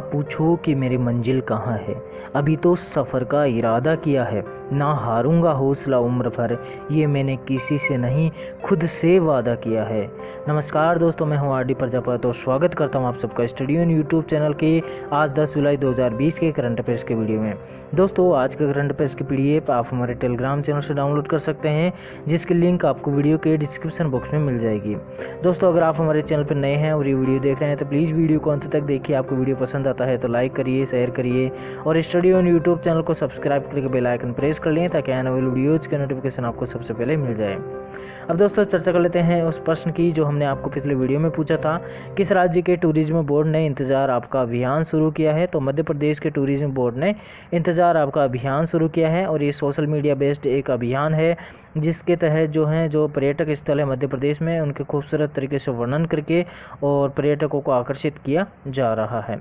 ना पूछो कि मेरी मंजिल कहाँ है, अभी तो सफ़र का इरादा किया है। ना हारूंगा हौसला उम्र भर, ये मैंने किसी से नहीं खुद से वादा किया है। नमस्कार दोस्तों, मैं हूं आर.डी. प्रजापति और स्वागत करता हूं आप सबका स्टडी ऑन यूट्यूब चैनल के आज 10 जुलाई 2020 के करंट अफेयर्स के वीडियो में। दोस्तों, आज के करंट अफेयर्स की पीडीएफ आप हमारे टेलीग्राम चैनल से डाउनलोड कर सकते हैं, जिसकी लिंक आपको वीडियो के डिस्क्रिप्शन बॉक्स में मिल जाएगी। दोस्तों, अगर आप हमारे चैनल पर नए हैं और ये वीडियो देख रहे हैं तो प्लीज़ वीडियो को अंत तक देखिए। आपको वीडियो पसंद आता है तो लाइक करिए, शेयर करिए और स्टडी ऑन यूट्यूब चैनल को सब्सक्राइब करके बेल आइकन प्रेस कर लें ताकि आने वाली वीडियोज़ के नोटिफिकेशन आपको सबसे पहले मिल जाए। अब दोस्तों, चर्चा कर लेते हैं उस प्रश्न की जो हमने आपको पिछले वीडियो में पूछा था। किस राज्य के टूरिज्म बोर्ड ने इंतजार आपका अभियान शुरू किया है? तो मध्य प्रदेश के टूरिज्म बोर्ड ने इंतजार आपका अभियान शुरू किया है और ये सोशल मीडिया बेस्ड एक अभियान है, जिसके तहत जो पर्यटक स्थल है मध्य प्रदेश में उनके खूबसूरत तरीके से वर्णन करके और पर्यटकों को आकर्षित किया जा रहा है।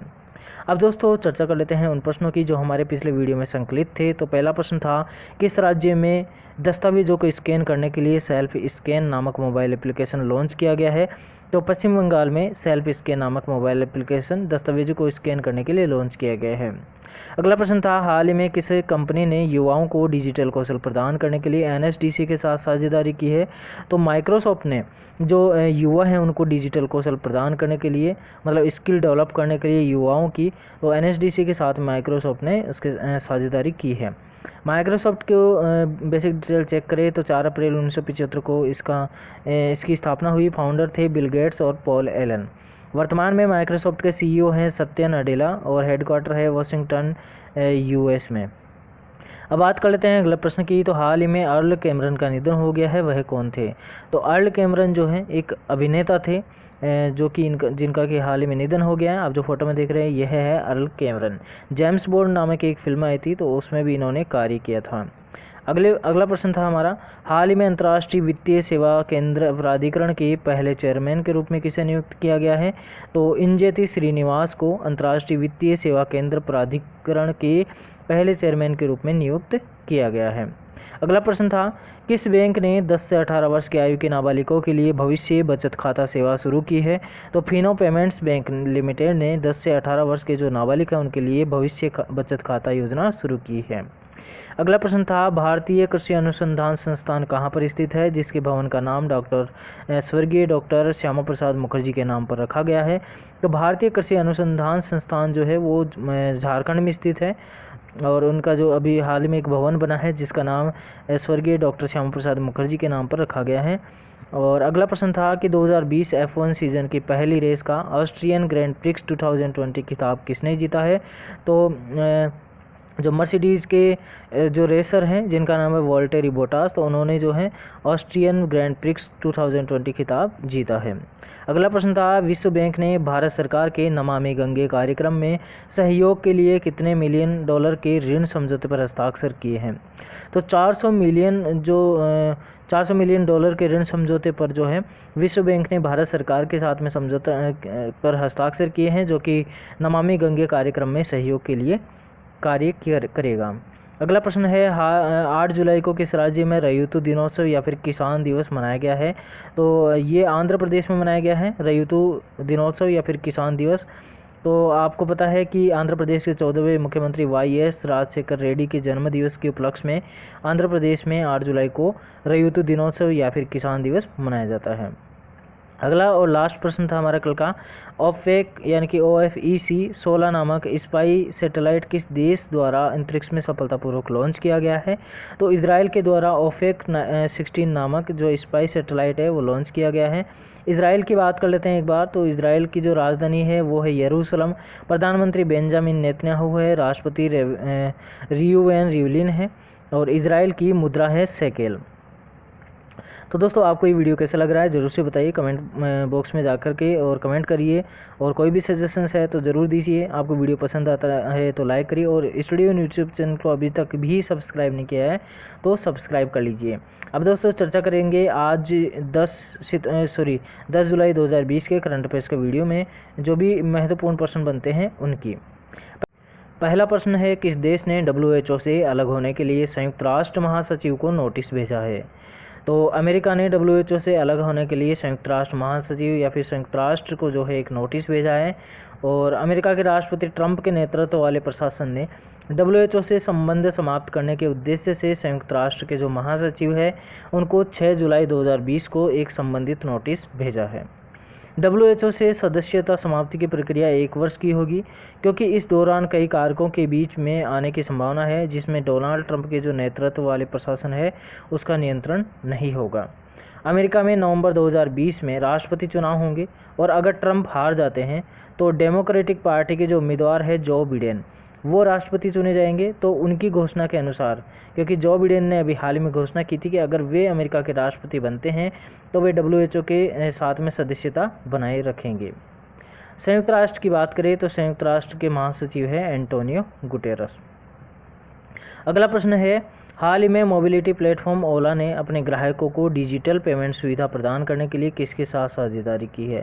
अब दोस्तों, चर्चा कर लेते हैं उन प्रश्नों की जो हमारे पिछले वीडियो में संकलित थे। तो पहला प्रश्न था, किस राज्य में दस्तावेजों को स्कैन करने के लिए सेल्फ स्कैन नामक मोबाइल एप्लीकेशन लॉन्च किया गया है? तो पश्चिम बंगाल में सेल्फ स्कैन नामक मोबाइल एप्लीकेशन दस्तावेजों को स्कैन करने के लिए लॉन्च किया गया है। अगला प्रश्न था, हाल ही में किस कंपनी ने युवाओं को डिजिटल कौशल प्रदान करने के लिए एनएसडीसी के साथ साझेदारी की है? तो माइक्रोसॉफ्ट ने जो युवा हैं उनको डिजिटल कौशल प्रदान करने के लिए, मतलब स्किल डेवलप करने के लिए युवाओं की, तो एनएसडीसी के साथ माइक्रोसॉफ्ट ने उसके साझेदारी की है। माइक्रोसॉफ्ट को बेसिक डिटेल चेक करें तो 4 अप्रैल 1975 को इसकी स्थापना हुई। फाउंडर थे बिल गेट्स और पॉल एलन। वर्तमान में माइक्रोसॉफ्ट के सीईओ हैं सत्या नडेला और हेडक्वार्टर है वाशिंगटन यूएस में। अब बात कर लेते हैं अगले प्रश्न की। तो हाल ही में अर्ल कैमरन का निधन हो गया है, वह कौन थे? तो अर्ल कैमरन जो है एक अभिनेता थे जो कि जिनका कि हाल ही में निधन हो गया है। आप जो फोटो में देख रहे हैं यह है अर्ल कैमरन। जेम्स बॉन्ड नामक एक फिल्म आई थी तो उसमें भी इन्होंने कार्य किया था। अगला प्रश्न था हमारा, हाल ही में अंतर्राष्ट्रीय वित्तीय सेवा केंद्र प्राधिकरण के पहले चेयरमैन के रूप में किसे नियुक्त किया गया है? तो इंजेति श्रीनिवास को अंतर्राष्ट्रीय वित्तीय सेवा केंद्र प्राधिकरण के पहले चेयरमैन के रूप में नियुक्त किया गया है। अगला प्रश्न था, किस बैंक ने 10 से 18 वर्ष की आयु के नाबालिगों के लिए भविष्य बचत खाता सेवा शुरू की है? तो फिनो पेमेंट्स बैंक लिमिटेड ने 10 से 18 वर्ष के जो नाबालिग हैं उनके लिए भविष्य बचत खाता योजना शुरू की है। अगला प्रश्न था, भारतीय कृषि अनुसंधान संस्थान कहाँ पर स्थित है, जिसके भवन का नाम स्वर्गीय डॉक्टर श्यामा प्रसाद मुखर्जी के नाम पर रखा गया है? तो भारतीय कृषि अनुसंधान संस्थान जो है वो झारखंड में स्थित है और उनका जो अभी हाल ही में एक भवन बना है जिसका नाम स्वर्गीय डॉक्टर श्यामा प्रसाद मुखर्जी के नाम पर रखा गया है। और अगला प्रश्न था कि 2020 F1 सीजन की पहली रेस का ऑस्ट्रियन ग्रैंड प्रिक्स 2020 खिताब किसने जीता है? तो जो मर्सिडीज़ के जो रेसर हैं जिनका नाम है वॉल्टेरी बोटास, तो उन्होंने जो है ऑस्ट्रियन ग्रैंड प्रिक्स 2020 खिताब जीता है। अगला प्रश्न था, विश्व बैंक ने भारत सरकार के नमामि गंगे कार्यक्रम में सहयोग के लिए कितने मिलियन डॉलर के ऋण समझौते पर हस्ताक्षर किए हैं? तो 400 मिलियन डॉलर के ऋण समझौते पर जो है विश्व बैंक ने भारत सरकार के साथ में समझौता पर हस्ताक्षर किए हैं, जो कि नमामि गंगे कार्यक्रम में सहयोग के लिए कार्य करेगा। अगला प्रश्न है, 8 जुलाई को किस राज्य में रयुतु दिनोत्सव या फिर किसान दिवस मनाया गया है? तो ये आंध्र प्रदेश में मनाया गया है रयुतु दिनोत्सव या फिर किसान दिवस। तो आपको पता है कि आंध्र प्रदेश के 14वें मुख्यमंत्री वाईएस राजशेखर रेड्डी के जन्म दिवस के उपलक्ष्य में आंध्र प्रदेश में 8 जुलाई को रयुतु दिनोत्सव या फिर किसान दिवस मनाया जाता है। अगला और लास्ट प्रश्न था हमारा कल का, OPEC यानी कि OFEC 16 नामक स्पाई सैटेलाइट किस देश द्वारा अंतरिक्ष में सफलतापूर्वक लॉन्च किया गया है? तो इजराइल के द्वारा OPEC 16 नामक जो स्पाई सैटेलाइट है वो लॉन्च किया गया है। इजराइल की बात कर लेते हैं एक बार। तो इजराइल की जो राजधानी है वो है यरूशलेम। प्रधानमंत्री बेंजामिन नेतन्याहू है, राष्ट्रपति रियूवेन रिवलिन है और इजराइल की मुद्रा है शेकेल। तो दोस्तों, आपको ये वीडियो कैसा लग रहा है ज़रूर से बताइए कमेंट बॉक्स में जाकर के और कमेंट करिए और कोई भी सजेशंस है तो ज़रूर दीजिए। आपको वीडियो पसंद आता है तो लाइक करिए और स्टडी ऑन यूट्यूब चैनल को अभी तक भी सब्सक्राइब नहीं किया है तो सब्सक्राइब कर लीजिए। अब दोस्तों, चर्चा करेंगे आज 10 जुलाई 2020 के करंट अफेयर्स के वीडियो में जो भी महत्वपूर्ण प्रश्न बनते हैं उनकी। पहला प्रश्न है, किस देश ने WHO से अलग होने के लिए संयुक्त राष्ट्र महासचिव को नोटिस भेजा है? तो अमेरिका ने WHO से अलग होने के लिए संयुक्त राष्ट्र महासचिव या फिर संयुक्त राष्ट्र को जो है एक नोटिस भेजा है और अमेरिका के राष्ट्रपति ट्रंप के नेतृत्व वाले प्रशासन ने WHO से संबंध समाप्त करने के उद्देश्य से संयुक्त राष्ट्र के जो महासचिव है उनको 6 जुलाई 2020 को एक संबंधित नोटिस भेजा है। WHO से सदस्यता समाप्ति की प्रक्रिया 1 वर्ष की होगी, क्योंकि इस दौरान कई कारकों के बीच में आने की संभावना है जिसमें डोनाल्ड ट्रंप के जो नेतृत्व वाले प्रशासन है उसका नियंत्रण नहीं होगा। अमेरिका में नवंबर 2020 में राष्ट्रपति चुनाव होंगे और अगर ट्रंप हार जाते हैं तो डेमोक्रेटिक पार्टी के जो उम्मीदवार है जो बिडेन, वो राष्ट्रपति चुने जाएंगे। तो उनकी घोषणा के अनुसार, क्योंकि जो बिडेन ने अभी हाल ही में घोषणा की थी कि अगर वे अमेरिका के राष्ट्रपति बनते हैं तो वे WHO के साथ में सदस्यता बनाए रखेंगे। संयुक्त राष्ट्र की बात करें तो संयुक्त राष्ट्र के महासचिव है एंटोनियो गुटेरस। अगला प्रश्न है, हाल ही में मोबिलिटी प्लेटफॉर्म ओला ने अपने ग्राहकों को डिजिटल पेमेंट सुविधा प्रदान करने के लिए किसके साथ साझेदारी की है?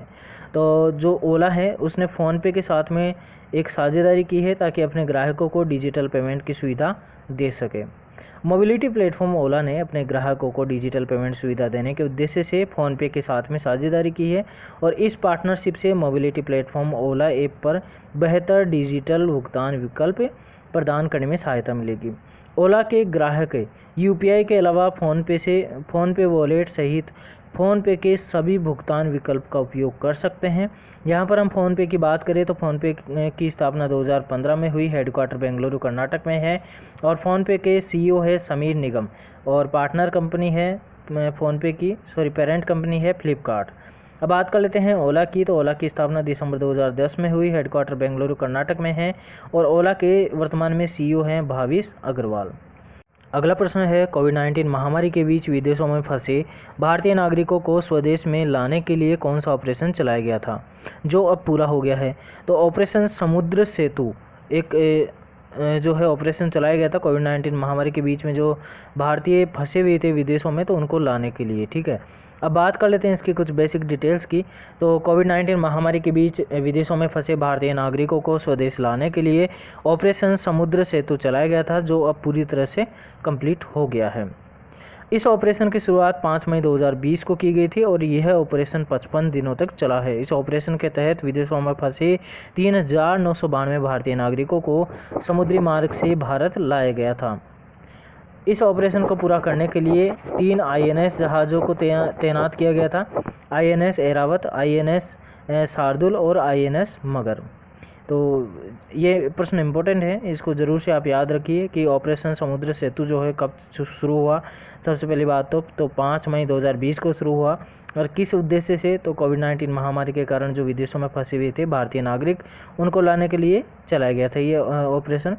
तो जो ओला है उसने फ़ोनपे के साथ में एक साझेदारी की है ताकि अपने ग्राहकों को डिजिटल पेमेंट की सुविधा दे सके। मोबिलिटी प्लेटफॉर्म ओला ने अपने ग्राहकों को डिजिटल पेमेंट सुविधा देने के उद्देश्य से फ़ोनपे के साथ में साझेदारी की है और इस पार्टनरशिप से मोबिलिटी प्लेटफॉर्म ओला ऐप पर बेहतर डिजिटल भुगतान विकल्प प्रदान करने में सहायता मिलेगी। ओला के ग्राहक UPI के अलावा फ़ोनपे वॉलेट सहित फ़ोनपे के सभी भुगतान विकल्प का उपयोग कर सकते हैं। यहाँ पर हम फ़ोनपे की बात करें तो फ़ोनपे की स्थापना 2015 में हुई, हेडक्वार्टर बेंगलुरु कर्नाटक में है और फ़ोनपे के CEO है समीर निगम और पार्टनर कंपनी है फ़ोनपे की पेरेंट कंपनी है फ्लिपकार्ट। अब बात कर लेते हैं ओला की। तो ओला की स्थापना दिसंबर 2010 में हुई, हेडक्वार्टर बेंगलुरु कर्नाटक में है और ओला के वर्तमान में CEO हैं भाविश अग्रवाल। अगला प्रश्न है, कोविड-19 महामारी के बीच विदेशों में फंसे भारतीय नागरिकों को स्वदेश में लाने के लिए कौन सा ऑपरेशन चलाया गया था जो अब पूरा हो गया है? तो ऑपरेशन समुद्र सेतु एक जो है ऑपरेशन चलाया गया था कोविड-19 महामारी के बीच में जो भारतीय फंसे हुए थे विदेशों में, तो उनको लाने के लिए। ठीक है, अब बात कर लेते हैं इसकी कुछ बेसिक डिटेल्स की। तो कोविड-19 महामारी के बीच विदेशों में फंसे भारतीय नागरिकों को स्वदेश लाने के लिए ऑपरेशन समुद्र सेतु चलाया गया था जो अब पूरी तरह से कंप्लीट हो गया है। इस ऑपरेशन की शुरुआत 5 मई 2020 को की गई थी और यह ऑपरेशन 55 दिनों तक चला है। इस ऑपरेशन के तहत विदेशों में फंसे 3992 भारतीय नागरिकों को समुद्री मार्ग से भारत लाया गया था। इस ऑपरेशन को पूरा करने के लिए 3 INS जहाज़ों को तैनात किया गया था, INS ऐरावत, INS शार्दुल और INS मगर। तो ये प्रश्न इम्पोर्टेंट है, इसको ज़रूर से आप याद रखिए कि ऑपरेशन समुद्र सेतु जो है कब शुरू हुआ। सबसे पहली बात तो 5 मई 2020 को शुरू हुआ और किस उद्देश्य से? तो कोविड-19 महामारी के कारण जो विदेशों में फंसे हुए थे भारतीय नागरिक, उनको लाने के लिए चलाया गया था ये ऑपरेशन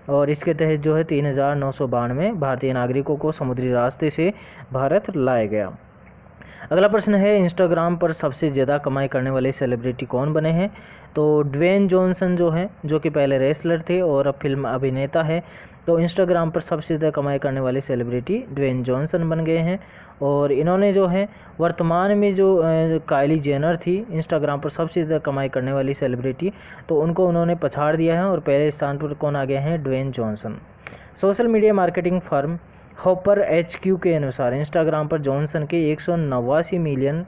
और इसके तहत जो है 3992 भारतीय नागरिकों को समुद्री रास्ते से भारत लाया गया। अगला प्रश्न है, इंस्टाग्राम पर सबसे ज़्यादा कमाई करने वाले सेलिब्रिटी कौन बने हैं? तो ड्वेन जॉनसन जो हैं, जो कि पहले रेसलर थे और अब फिल्म अभिनेता है, तो इंस्टाग्राम पर सबसे ज़्यादा कमाई करने वाले सेलिब्रिटी ड्वेन जॉनसन बन गए हैं और इन्होंने जो है वर्तमान में जो काइली जेनर थी इंस्टाग्राम पर सबसे ज़्यादा कमाई करने वाली सेलिब्रिटी, तो उनको उन्होंने पछाड़ दिया है और पहले स्थान पर कौन आ गए हैं? Dwayne Johnson. Social media marketing firm Hopper HQ के अनुसार इंस्टाग्राम पर जॉनसन के 189 मिलियन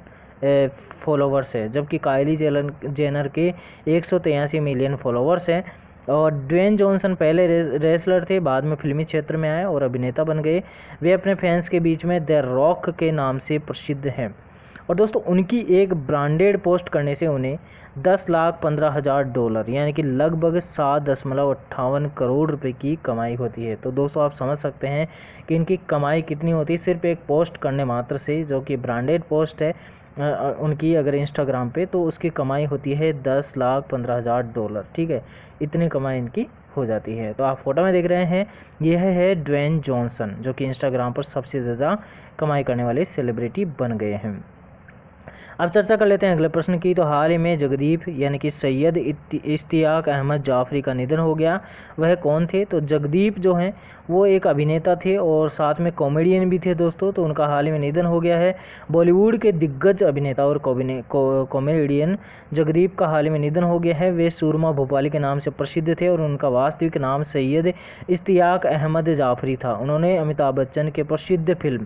फॉलोवर्स है, जबकि काइली जेनर के 183 मिलियन फॉलोवर्स हैं। और ड्वेन जॉनसन पहले रेसलर थे, बाद में फिल्मी क्षेत्र में आए और अभिनेता बन गए। वे अपने फैंस के बीच में द रॉक के नाम से प्रसिद्ध हैं और दोस्तों उनकी एक ब्रांडेड पोस्ट करने से उन्हें $10,15,000 यानी कि लगभग 7.58 करोड़ रुपए की कमाई होती है। तो दोस्तों आप समझ सकते हैं कि इनकी कमाई कितनी होती है सिर्फ एक पोस्ट करने मात्र से, जो कि ब्रांडेड पोस्ट है उनकी अगर इंस्टाग्राम पे, तो उसकी कमाई होती है $10,15,000। ठीक है, इतनी कमाई इनकी हो जाती है। तो आप फोटो में देख रहे हैं, यह है ड्वेन जॉनसन जो कि इंस्टाग्राम पर सबसे ज़्यादा कमाई करने वाले सेलिब्रिटी बन गए हैं। अब चर्चा कर लेते हैं अगले प्रश्न की। तो हाल ही में जगदीप यानी कि सैयद इश्तियाक अहमद जाफरी का निधन हो गया। वह कौन थे? तो जगदीप जो हैं वो एक अभिनेता थे और साथ में कॉमेडियन भी थे दोस्तों। तो उनका हाल ही में निधन हो गया है। बॉलीवुड के दिग्गज अभिनेता और कॉमेडियन जगदीप का हाल ही में निधन हो गया है। वे सूरमा भोपाली के नाम से प्रसिद्ध थे और उनका वास्तविक नाम सैयद इश्तियाक अहमद जाफरी था। उन्होंने अमिताभ बच्चन के प्रसिद्ध फिल्म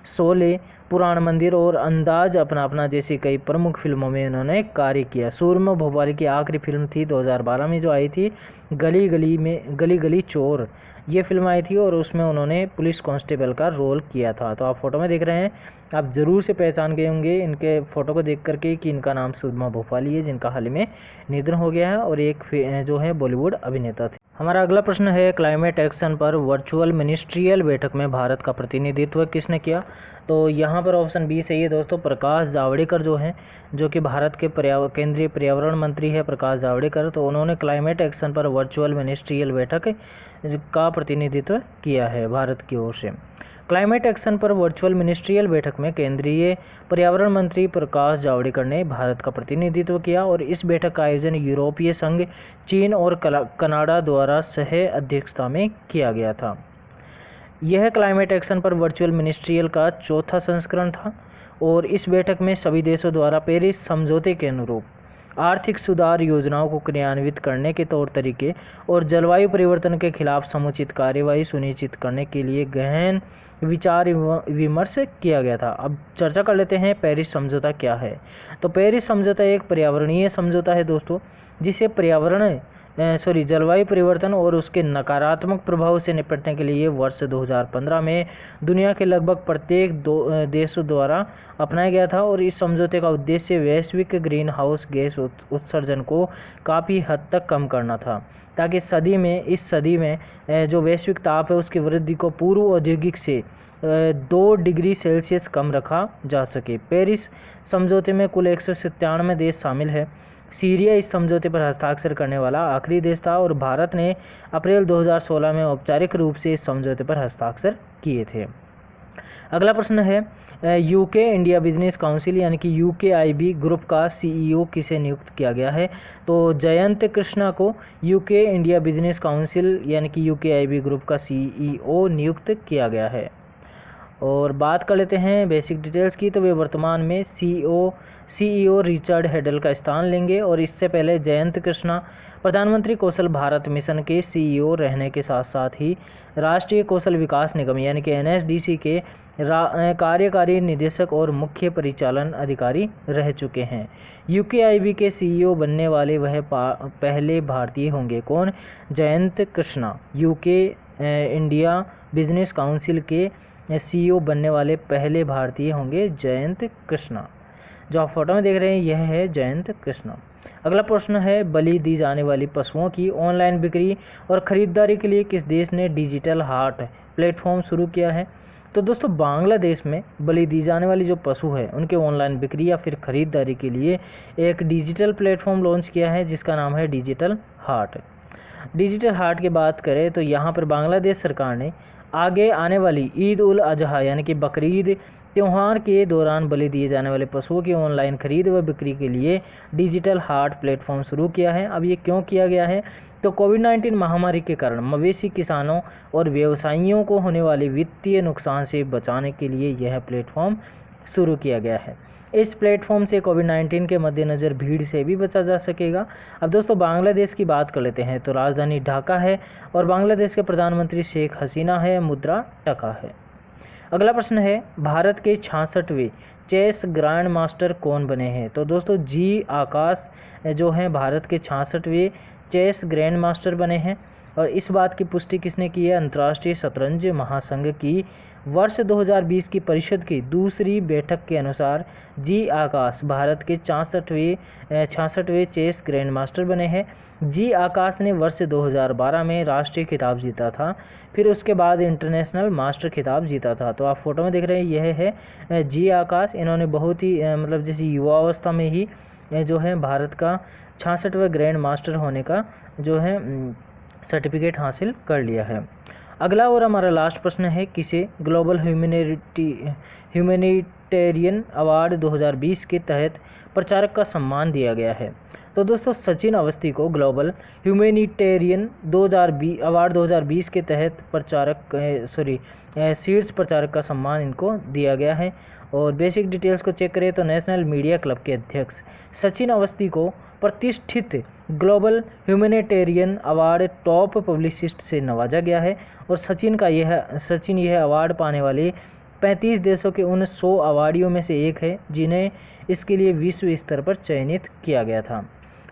शोले, पुराण मंदिर और अंदाज अपना अपना जैसी कई प्रमुख फिल्मों में उन्होंने कार्य किया। सूरमा भोपाली की आखिरी फिल्म थी 2012 में जो आई थी, गली गली चोर, ये फिल्म आई थी और उसमें उन्होंने पुलिस कांस्टेबल का रोल किया था। तो आप फोटो में देख रहे हैं, आप ज़रूर से पहचान गए होंगे इनके फ़ोटो को देख करके कि इनका नाम सूरमा भोपाली है, जिनका हाल ही में निधन हो गया है और एक जो है बॉलीवुड अभिनेता थे। हमारा अगला प्रश्न है, क्लाइमेट एक्शन पर वर्चुअल मिनिस्ट्रियल बैठक में भारत का प्रतिनिधित्व किसने किया? तो यहाँ पर ऑप्शन बी सही है दोस्तों, प्रकाश जावड़ेकर जो हैं, जो कि भारत के केंद्रीय पर्यावरण मंत्री है प्रकाश जावड़ेकर, तो उन्होंने क्लाइमेट एक्शन पर वर्चुअल मिनिस्ट्रियल बैठक का प्रतिनिधित्व किया है भारत की ओर से। क्लाइमेट एक्शन पर वर्चुअल मिनिस्ट्रियल बैठक में केंद्रीय पर्यावरण मंत्री प्रकाश जावड़ेकर ने भारत का प्रतिनिधित्व किया और इस बैठक का आयोजन यूरोपीय संघ, चीन और कनाडा द्वारा सह अध्यक्षता में किया गया था। यह क्लाइमेट एक्शन पर वर्चुअल मिनिस्ट्रियल का चौथा संस्करण था और इस बैठक में सभी देशों द्वारा पेरिस समझौते के अनुरूप आर्थिक सुधार योजनाओं को क्रियान्वित करने के तौर तरीके और जलवायु परिवर्तन के खिलाफ समुचित कार्यवाही सुनिश्चित करने के लिए गहन विचार विमर्श किया गया था। अब चर्चा कर लेते हैं पेरिस समझौता क्या है। तो पेरिस समझौता एक पर्यावरणीय समझौता है दोस्तों, जिसे जलवायु परिवर्तन और उसके नकारात्मक प्रभाव से निपटने के लिए वर्ष 2015 में दुनिया के लगभग प्रत्येक देशों द्वारा अपनाया गया था और इस समझौते का उद्देश्य वैश्विक ग्रीन हाउस गैस उत्सर्जन को काफ़ी हद तक कम करना था, ताकि इस सदी में जो वैश्विक ताप है उसकी वृद्धि को पूर्व औद्योगिक से 2 डिग्री सेल्सियस कम रखा जा सके। पेरिस समझौते में कुल 197 देश शामिल है। सीरिया इस समझौते पर हस्ताक्षर करने वाला आखिरी देश था और भारत ने अप्रैल 2016 में औपचारिक रूप से इस समझौते पर हस्ताक्षर किए थे। अगला प्रश्न है, यूके इंडिया बिजनेस काउंसिल यानी कि UKIB ग्रुप का CEO किसे नियुक्त किया गया है? तो जयंत कृष्णा को यूके इंडिया बिजनेस काउंसिल यानी कि UKIB ग्रुप का CEO नियुक्त किया गया है। और बात कर लेते हैं बेसिक डिटेल्स की, तो वे वर्तमान में CEO रिचर्ड हेडल का स्थान लेंगे और इससे पहले जयंत कृष्णा प्रधानमंत्री कौशल भारत मिशन के CEO रहने के साथ साथ ही राष्ट्रीय कौशल विकास निगम यानी कि NSDC के कार्यकारी निदेशक और मुख्य परिचालन अधिकारी रह चुके हैं। UKIB के CEO बनने वाले वह पहले भारतीय होंगे। कौन? Jayant Krishna. UK India business council के CEO बनने वाले पहले भारतीय होंगे जयंत कृष्णा। जो आप फोटो में देख रहे हैं यह है जयंत कृष्णा। अगला प्रश्न है, बलि दी जाने वाली पशुओं की ऑनलाइन बिक्री और खरीदारी के लिए किस देश ने डिजिटल हाट प्लेटफॉर्म शुरू किया है? तो दोस्तों बांग्लादेश में बलि दी जाने वाली जो पशु है उनके ऑनलाइन बिक्री या फिर खरीदारी के लिए एक डिजिटल प्लेटफॉर्म लॉन्च किया है जिसका नाम है डिजिटल हाट। डिजिटल हाट की बात करें तो यहाँ पर बांग्लादेश सरकार ने आगे आने वाली ईद उल अजहा यानी कि बकरीद त्यौहार के दौरान बलि दिए जाने वाले पशुओं की ऑनलाइन खरीद व बिक्री के लिए डिजिटल हाट प्लेटफॉर्म शुरू किया है। अब ये क्यों किया गया है? तो कोविड-19 महामारी के कारण मवेशी किसानों और व्यवसायियों को होने वाले वित्तीय नुकसान से बचाने के लिए यह प्लेटफॉर्म शुरू किया गया है। इस प्लेटफॉर्म से कोविड-19 के मद्देनज़र भीड़ से भी बचा जा सकेगा। अब दोस्तों बांग्लादेश की बात कर लेते हैं, तो राजधानी ढाका है और बांग्लादेश के प्रधानमंत्री शेख हसीना है, मुद्रा टका है। अगला प्रश्न है, भारत के 66वें चेस ग्रैंड मास्टर कौन बने हैं? तो दोस्तों जी आकाश जो हैं भारत के 66वें चेस ग्रैंड मास्टर बने हैं और इस बात की पुष्टि किसने की है? अंतर्राष्ट्रीय शतरंज महासंघ की वर्ष 2020 की परिषद की दूसरी बैठक के अनुसार जी आकाश भारत के 66वें चेस ग्रैंड मास्टर बने हैं। जी आकाश ने वर्ष 2012 में राष्ट्रीय खिताब जीता था, फिर उसके बाद इंटरनेशनल मास्टर खिताब जीता था। तो आप फोटो में देख रहे हैं यह है जी आकाश। इन्होंने बहुत ही मतलब जैसे युवावस्था में ही जो है भारत का 66वां ग्रैंड मास्टर होने का जो है सर्टिफिकेट हासिल कर लिया है। अगला और हमारा लास्ट प्रश्न है, किसे ग्लोबल ह्यूमैनिटेरियन अवार्ड 2020 के तहत प्रचारक का सम्मान दिया गया है? तो दोस्तों सचिन अवस्थी को ग्लोबल ह्यूमैनिटेरियन अवार्ड 2020 के तहत शीर्ष प्रचारक का सम्मान इनको दिया गया है। और बेसिक डिटेल्स को चेक करें तो नेशनल मीडिया क्लब के अध्यक्ष सचिन अवस्थी को प्रतिष्ठित global humanitarian award top publicist से नवाजा गया है और सचिन यह अवार्ड पाने वाले 35 देशों के उन 100 अवार्डियों में से एक है जिन्हें इसके लिए विश्व स्तर पर चयनित किया गया था।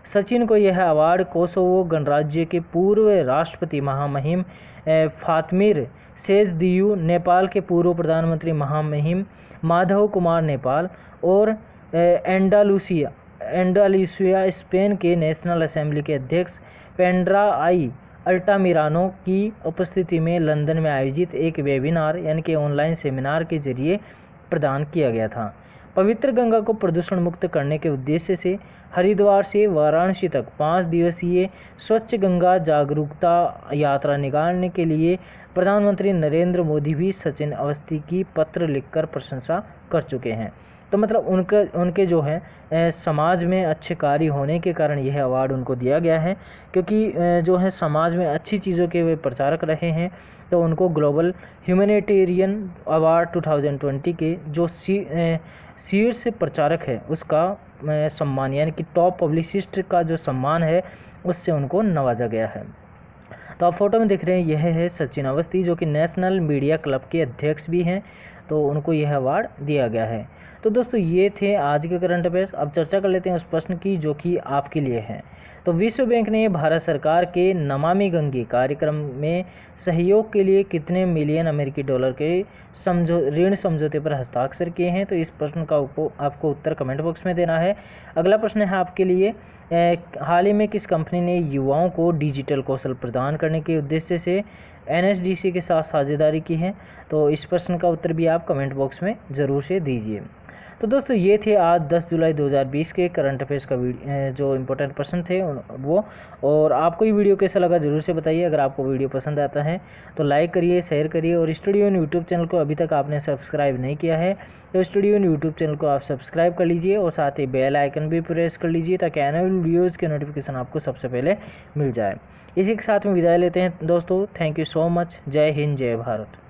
सचिन को यह अवार्ड कोसोवो गणराज्य के पूर्व राष्ट्रपति महामहिम फातमिर सेजदियू, नेपाल के पूर्व प्रधानमंत्री महामहिम माधव कुमार नेपाल और एंडालुसिया स्पेन के नेशनल असेंबली के अध्यक्ष पेड्रो आई अल्टामिरानो की उपस्थिति में लंदन में आयोजित एक वेबिनार यानी कि ऑनलाइन सेमिनार के जरिए प्रदान किया गया था। पवित्र गंगा को प्रदूषण मुक्त करने के उद्देश्य से हरिद्वार से वाराणसी तक 5 दिवसीय स्वच्छ गंगा जागरूकता यात्रा निकालने के लिए प्रधानमंत्री नरेंद्र मोदी भी सचिन अवस्थी की पत्र लिखकर प्रशंसा कर चुके हैं। तो मतलब उनके जो है समाज में अच्छे कार्य होने के कारण यह अवार्ड उनको दिया गया है, क्योंकि जो है समाज में अच्छी चीज़ों के वे प्रचारक रहे हैं। तो उनको ग्लोबल ह्यूमैनिटेरियन अवार्ड 2020 के जो शीर्ष प्रचारक है उसका सम्मान यानी कि टॉप पब्लिसिस्ट का जो सम्मान है उससे उनको नवाजा गया है। तो आप फोटो में देख रहे हैं यह है सचिन अवस्थी, जो कि नेशनल मीडिया क्लब के अध्यक्ष भी हैं। तो उनको यह अवार्ड दिया गया है। तो दोस्तों ये थे आज के करंट अफेयर्स। अब चर्चा कर लेते हैं उस प्रश्न की जो कि आपके लिए है। तो विश्व बैंक ने भारत सरकार के नमामि गंगे कार्यक्रम में सहयोग के लिए कितने मिलियन अमेरिकी डॉलर के ऋण समझौते पर हस्ताक्षर किए हैं? तो इस प्रश्न का आपको उत्तर कमेंट बॉक्स में देना है। अगला प्रश्न है आपके लिए, हाल ही में किस कंपनी ने युवाओं को डिजिटल कौशल प्रदान करने के उद्देश्य से NSDC के साथ साझेदारी की है? तो इस प्रश्न का उत्तर भी आप कमेंट बॉक्स में ज़रूर से दीजिए। तो दोस्तों ये थे आज 10 जुलाई 2020 के करंट अफेयर्स का जो इम्पोर्टेंट प्रश्न थे वो। और आपको ये वीडियो कैसा लगा ज़रूर से बताइए। अगर आपको वीडियो पसंद आता है तो लाइक करिए, शेयर करिए और स्टडी इन यूट्यूब चैनल को अभी तक आपने सब्सक्राइब नहीं किया है तो स्टडी इन यूट्यूब चैनल को आप सब्सक्राइब कर लीजिए और साथ ही बेल आइकन भी प्रेस कर लीजिए ताकि आने वाली वीडियोज़ के नोटिफिकेशन आपको सबसे पहले मिल जाए। इसी के साथ में विदाई लेते हैं दोस्तों। Thank you so much. जय हिंद, जय भारत।